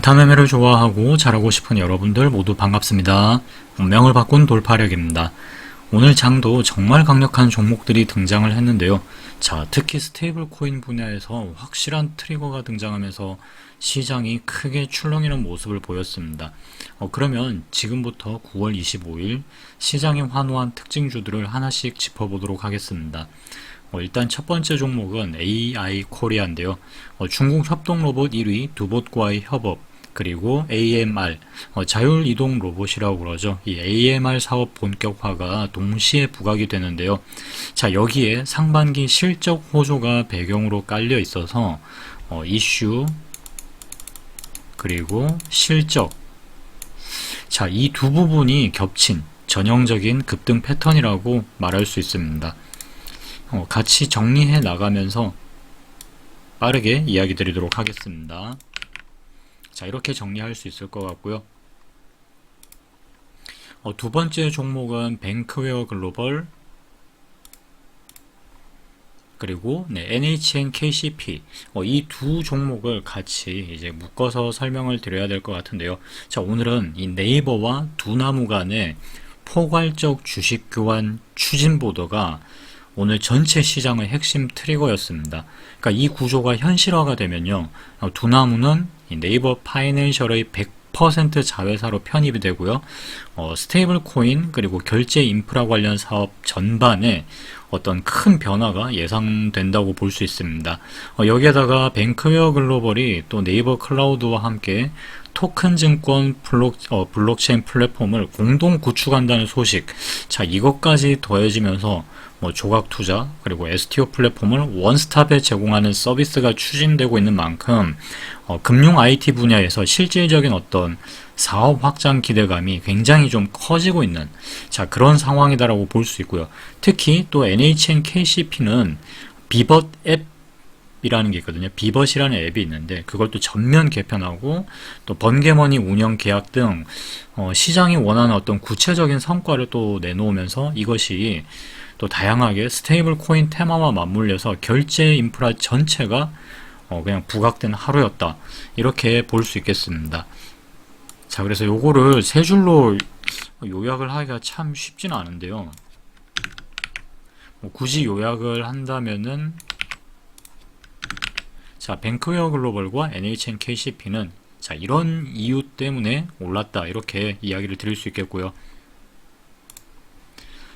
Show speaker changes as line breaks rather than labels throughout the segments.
단타 매매를 좋아하고 잘하고 싶은 여러분들 모두 반갑습니다. 운명을 바꾼 돌파력입니다. 오늘 장도 정말 강력한 종목들이 등장을 했는데요. 자, 특히 스테이블 코인 분야에서 확실한 트리거가 등장하면서 시장이 크게 출렁이는 모습을 보였습니다. 그러면 지금부터 9월 25일 시장이 환호한 특징주들을 하나씩 짚어보도록 하겠습니다. 일단 첫 번째 종목은 AI 코리아인데요. 중국 협동 로봇 1위 두봇과의 협업, 그리고 AMR, 자율이동 로봇이라고 그러죠. 이 AMR 사업 본격화가 동시에 부각이 되는데요. 자, 여기에 상반기 실적 호조가 배경으로 깔려 있어서 이슈, 그리고 실적, 자, 이 두 부분이 겹친 전형적인 급등 패턴이라고 말할 수 있습니다. 같이 정리해 나가면서 빠르게 이야기 드리도록 하겠습니다. 자, 이렇게 정리할 수 있을 것 같고요. 두 번째 종목은 뱅크웨어 글로벌, 그리고 NHN KCP, 이 두 종목을 같이 이제 묶어서 설명을 드려야 될 것 같은데요. 자, 오늘은 이 네이버와 두나무 간의 포괄적 주식 교환 추진 보도가 오늘 전체 시장의 핵심 트리거였습니다. 그러니까 이 구조가 현실화가 되면요, 두나무는 이 네이버 파이낸셜의 100% 자회사로 편입이 되고요, 스테이블 코인 그리고 결제 인프라 관련 사업 전반에 어떤 큰 변화가 예상된다고 볼 수 있습니다. 여기에다가 뱅크웨어 글로벌이 또 네이버 클라우드와 함께 토큰 증권 블록체인 플랫폼을 공동 구축한다는 소식, 자, 이것까지 더해지면서 조각 투자 그리고 STO 플랫폼을 원스톱에 제공하는 서비스가 추진되고 있는 만큼 금융 IT 분야에서 실질적인 어떤 사업 확장 기대감이 굉장히 좀 커지고 있는, 자, 그런 상황이다라고 볼 수 있고요. 특히 또 NHN KCP는 비벗 앱이라는 게 있거든요. 비벗이라는 앱이 있는데 그걸 또 전면 개편하고 또 번개머니 운영 계약 등 시장이 원하는 어떤 구체적인 성과를 또 내놓으면서 이것이 또 다양하게 스테이블 코인 테마와 맞물려서 결제 인프라 전체가 그냥 부각된 하루였다, 이렇게 볼 수 있겠습니다. 자, 그래서 요거를 세 줄로 요약을 하기가 참 쉽지는 않은데요. 굳이 요약을 한다면은, 자, 뱅크웨어 글로벌과 NHN KCP는 자, 이런 이유 때문에 올랐다, 이렇게 이야기를 드릴 수 있겠고요.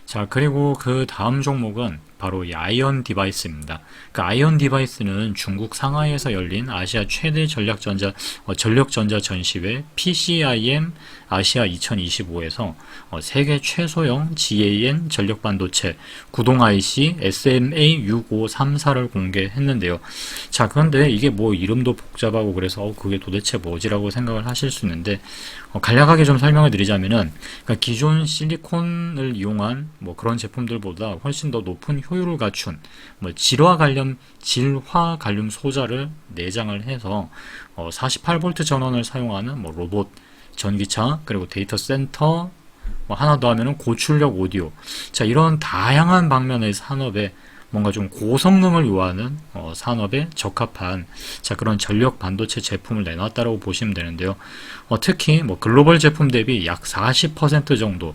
자, 그리고 그 다음 종목은 바로 이 아이언 디바이스입니다. 그 아이언 디바이스는 중국 상하이에서 열린 아시아 최대 전력전자 전시회 PCIM 아시아 2025에서 세계 최소형 GaN 전력 반도체 구동 IC SMA6534를 공개했는데요. 자, 그런데 이게 이름도 복잡하고 그래서 그게 도대체 뭐지라고 생각을 하실 수 있는데, 간략하게 좀 설명을 드리자면은, 그러니까 기존 실리콘을 이용한 그런 제품들보다 훨씬 더 높은 효율을 갖춘 질화 갈륨 소자를 내장을 해서 48V 전원을 사용하는 로봇, 전기차, 그리고 데이터 센터, 하나 더 하면은 고출력 오디오, 자, 이런 다양한 방면의 산업에 뭔가 좀 고성능을 요하는 산업에 적합한, 자, 그런 전력 반도체 제품을 내놨다라고 보시면 되는데요. 특히 글로벌 제품 대비 약 40% 정도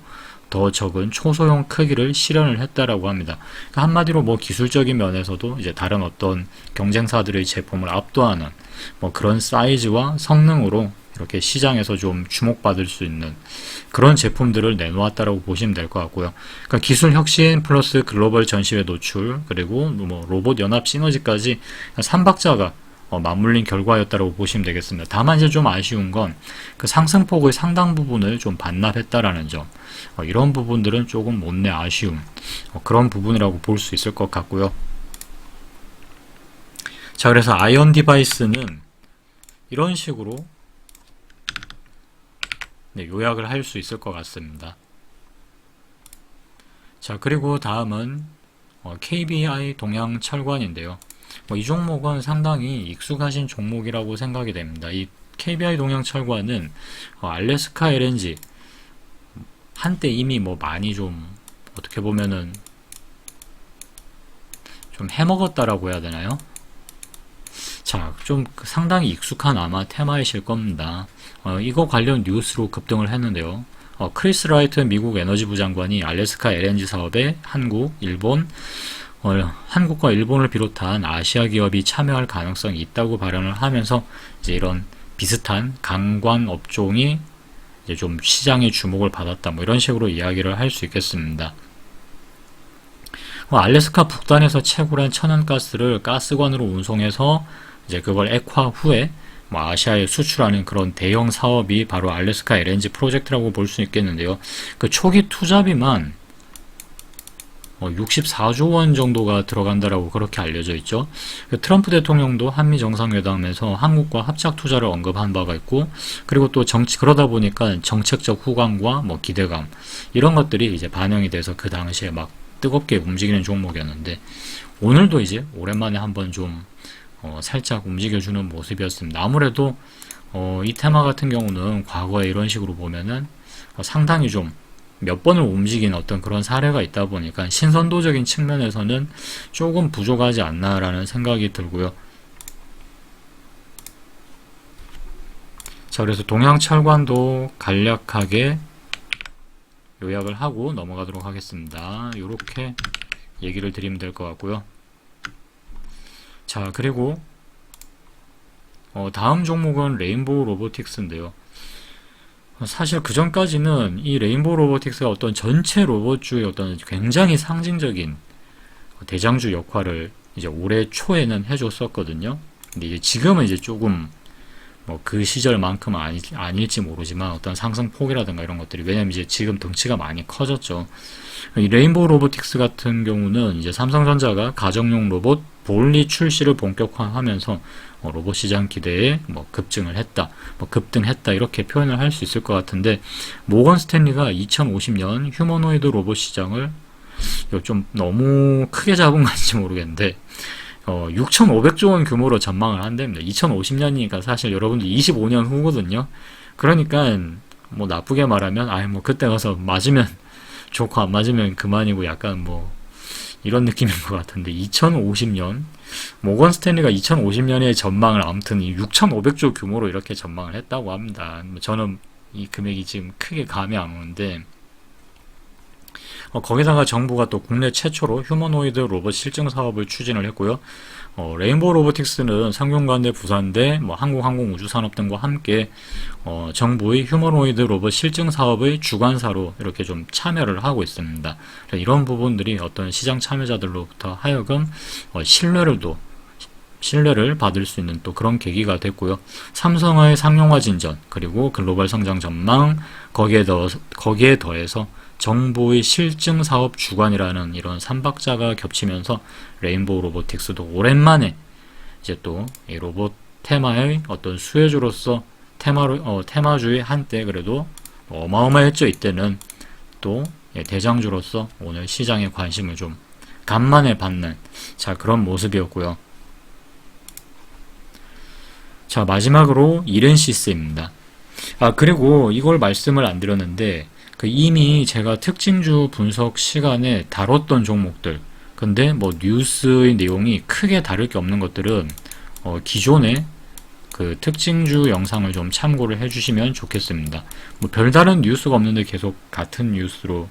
더 적은 초소형 크기를 실현을 했다라고 합니다. 그러니까 한마디로 기술적인 면에서도 이제 다른 어떤 경쟁사들의 제품을 압도하는 그런 사이즈와 성능으로 이렇게 시장에서 좀 주목받을 수 있는 그런 제품들을 내놓았다라고 보시면 될 것 같고요. 그러니까 기술 혁신 플러스 글로벌 전시회 노출, 그리고 로봇 연합 시너지까지 3박자가 맞물린 결과였다고 보시면 되겠습니다. 다만 이제 좀 아쉬운 건 그 상승폭의 상당 부분을 좀 반납했다라는 점, 이런 부분들은 조금 못내 아쉬움, 그런 부분이라고 볼 수 있을 것 같고요. 자, 그래서 아이언 디바이스는 이런 식으로 요약을 할 수 있을 것 같습니다. 자, 그리고 다음은 KBI 동양철관인데요. 이 종목은 상당히 익숙하신 종목이라고 생각이 됩니다. 이 KBI 동양철관은 알래스카 LNG 한때 이미 많이 좀 어떻게 보면은 좀 해먹었다라고 해야 되나요? 자, 좀 상당히 익숙한 아마 테마이실 겁니다. 이거 관련 뉴스로 급등을 했는데요. 크리스 라이트 미국 에너지부 장관이 알래스카 LNG 사업에 한국, 일본, 한국과 일본을 비롯한 아시아 기업이 참여할 가능성이 있다고 발언을 하면서 이제 이런 비슷한 강관 업종이 이제 좀 시장의 주목을 받았다. 뭐 이런 식으로 이야기를 할 수 있겠습니다. 알래스카 북단에서 채굴한 천연가스를 가스관으로 운송해서 이제 그걸 액화 후에 뭐 아시아에 수출하는 그런 대형 사업이 바로 알래스카 LNG 프로젝트라고 볼 수 있겠는데요. 그 초기 투자비만 64조 원 정도가 들어간다라고 그렇게 알려져 있죠. 트럼프 대통령도 한미 정상회담에서 한국과 합작 투자를 언급한 바가 있고, 그리고 또 그러다 보니까 정책적 후광과 뭐 기대감 이런 것들이 이제 반영이 돼서 그 당시에 막 뜨겁게 움직이는 종목이었는데, 오늘도 이제 오랜만에 한번 좀 살짝 움직여주는 모습이었습니다. 아무래도 이 테마 같은 경우는 과거에 이런 식으로 보면은 상당히 좀 몇 번을 움직인 어떤 그런 사례가 있다 보니까 신선도적인 측면에서는 조금 부족하지 않나라는 생각이 들고요. 자, 그래서 동양철관도 간략하게 요약을 하고 넘어가도록 하겠습니다. 이렇게 얘기를 드리면 될 것 같고요. 자, 그리고 다음 종목은 레인보우 로보틱스인데요. 사실 그 전까지는 이 레인보우 로보틱스가 어떤 전체 로봇주의 어떤 굉장히 상징적인 대장주 역할을 이제 올해 초에는 해줬었거든요. 근데 이제 지금은 이제 조금 뭐 그 시절만큼은 아닐지 모르지만 어떤 상승폭이라든가 이런 것들이, 왜냐면 이제 지금 덩치가 많이 커졌죠. 이 레인보우 로보틱스 같은 경우는 이제 삼성전자가 가정용 로봇 볼리 출시를 본격화하면서 로봇 시장 기대에 뭐 급증을 했다, 뭐 급등했다 이렇게 표현을 할 수 있을 것 같은데, 모건 스탠리가 2050년 휴머노이드 로봇 시장을 좀 너무 크게 잡은 건지 모르겠는데 6,500조 원 규모로 전망을 한답니다. 2050년이니까 사실 여러분들 25년 후거든요. 그러니까 뭐 나쁘게 말하면 뭐 그때 가서 맞으면 좋고 안 맞으면 그만이고, 약간 뭐 이런 느낌인 것 같은데, 2050년 모건 스탠리가 2050년의 전망을 아무튼 6,500조 규모로 이렇게 전망을 했다고 합니다. 저는 이 금액이 지금 크게 감이 안 오는데, 거기다가 정부가 또 국내 최초로 휴머노이드 로봇 실증 사업을 추진을 했고요. 레인보우 로보틱스는 상경관대, 부산대, 뭐 한국항공우주산업 등과 함께 정부의 휴머노이드 로봇 실증 사업의 주관사로 이렇게 좀 참여를 하고 있습니다. 이런 부분들이 어떤 시장 참여자들로부터 하여금 신뢰를 받을 수 있는 또 그런 계기가 됐고요. 삼성의 상용화 진전, 그리고 글로벌 성장 전망, 거기에 더해서 정부의 실증 사업 주관이라는 이런 삼박자가 겹치면서 레인보우 로보틱스도 오랜만에 이제 또 이 로봇 테마의 어떤 수혜주로서 테마주의 한때 그래도 어마어마했죠. 이때는 또 대장주로서 오늘 시장의 관심을 좀 간만에 받는 그런 모습이었고요. 자, 마지막으로 이렌시스입니다. 그리고 이걸 말씀을 안 드렸는데, 이미 제가 특징주 분석 시간에 다뤘던 종목들, 근데 뭐 뉴스의 내용이 크게 다를 게 없는 것들은 기존의 그 특징주 영상을 좀 참고를 해주시면 좋겠습니다. 뭐 별다른 뉴스가 없는데 계속 같은 뉴스로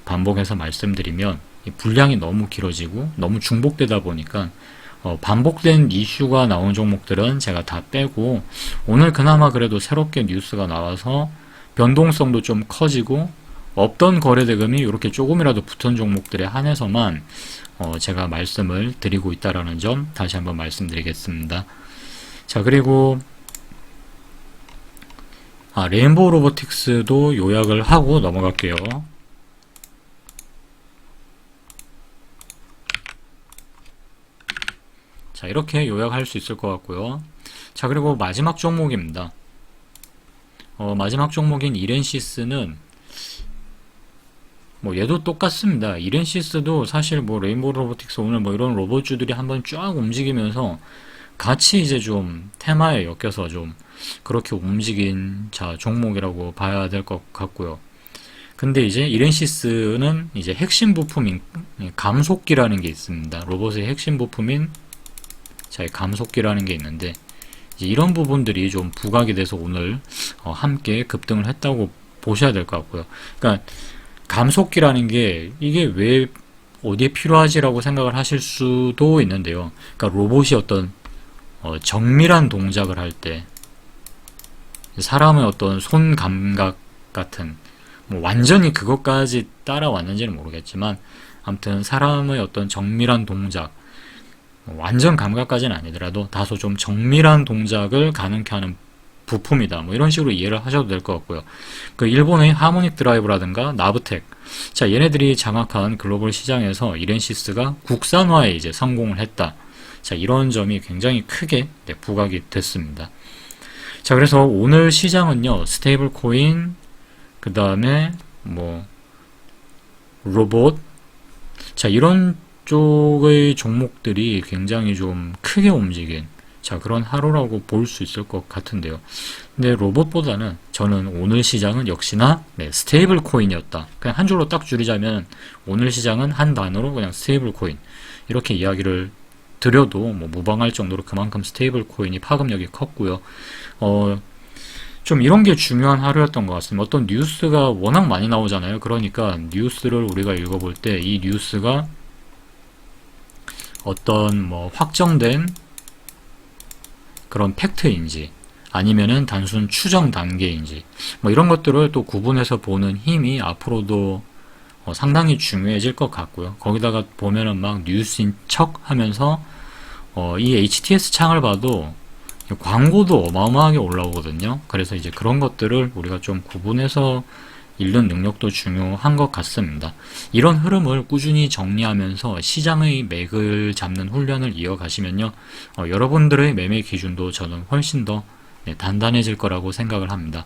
반복해서 말씀드리면 분량이 너무 길어지고 너무 중복되다 보니까 반복된 이슈가 나온 종목들은 제가 다 빼고, 오늘 그나마 그래도 새롭게 뉴스가 나와서 변동성도 좀 커지고 없던 거래대금이 이렇게 조금이라도 붙은 종목들에 한해서만 제가 말씀을 드리고 있다라는 점 다시 한번 말씀드리겠습니다. 자, 그리고 레인보우 로보틱스도 요약을 하고 넘어갈게요. 자, 이렇게 요약할 수 있을 것 같고요. 자, 그리고 마지막 종목입니다. 마지막 종목인 이렌시스는 뭐 얘도 똑같습니다. 이렌시스도 사실 뭐 레인보우 로보틱스 오늘 뭐 이런 로봇주들이 한번 쫙 움직이면서 같이 이제 좀 테마에 엮여서 좀 그렇게 움직인 종목이라고 봐야 될 것 같고요. 근데 이제 이렌시스는 이제 핵심 부품인 감속기라는 게 있습니다. 로봇의 핵심 부품인 자, 이 감속기라는 게 있는데 이제 이런 부분들이 좀 부각이 돼서 오늘 함께 급등을 했다고 보셔야 될 것 같고요. 그러니까 감속기라는 게 이게 왜 어디에 필요하지라고 생각을 하실 수도 있는데요. 그러니까 로봇이 어떤 정밀한 동작을 할 때 사람의 어떤 손 감각 같은 뭐 완전히 그것까지 따라왔는지는 모르겠지만 아무튼 사람의 어떤 정밀한 동작 완전 감각까지는 아니더라도 다소 좀 정밀한 동작을 가능케 하는 부품이다. 뭐 이런 식으로 이해를 하셔도 될 것 같고요. 그 일본의 하모닉 드라이브라든가 나브텍. 자, 얘네들이 장악한 글로벌 시장에서 이렌시스가 국산화에 이제 성공을 했다. 자, 이런 점이 굉장히 크게 부각이 됐습니다. 자, 그래서 오늘 시장은요, 스테이블 코인, 그 다음에 뭐 로봇, 자, 이런 쪽의 종목들이 굉장히 좀 크게 움직인 자, 그런 하루라고 볼 수 있을 것 같은데요. 근데 로봇보다는 저는 오늘 시장은 역시나 스테이블 코인이었다. 그냥 한 줄로 딱 줄이자면 오늘 시장은 한 단어로 그냥 스테이블 코인 이렇게 이야기를 드려도 뭐 무방할 정도로 그만큼 스테이블 코인이 파급력이 컸고요. 좀 이런 게 중요한 하루였던 것 같습니다. 어떤 뉴스가 워낙 많이 나오잖아요. 그러니까 뉴스를 우리가 읽어볼 때 이 뉴스가 어떤 뭐 확정된 그런 팩트인지 아니면은 단순 추정 단계인지 뭐 이런 것들을 또 구분해서 보는 힘이 앞으로도 상당히 중요해질 것 같고요. 거기다가 보면은 막 뉴스인 척 하면서 이 HTS 창을 봐도 광고도 어마어마하게 올라오거든요. 그래서 이제 그런 것들을 우리가 좀 구분해서 읽는 능력도 중요한 것 같습니다. 이런 흐름을 꾸준히 정리하면서 시장의 맥을 잡는 훈련을 이어가시면요, 여러분들의 매매 기준도 저는 훨씬 더 단단해질 거라고 생각을 합니다.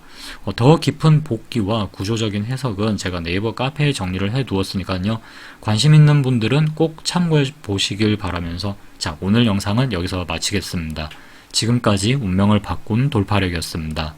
더 깊은 복기와 구조적인 해석은 제가 네이버 카페에 정리를 해 두었으니까요, 관심 있는 분들은 꼭 참고해 보시길 바라면서 자, 오늘 영상은 여기서 마치겠습니다. 지금까지 운명을 바꾼 돌파력이었습니다.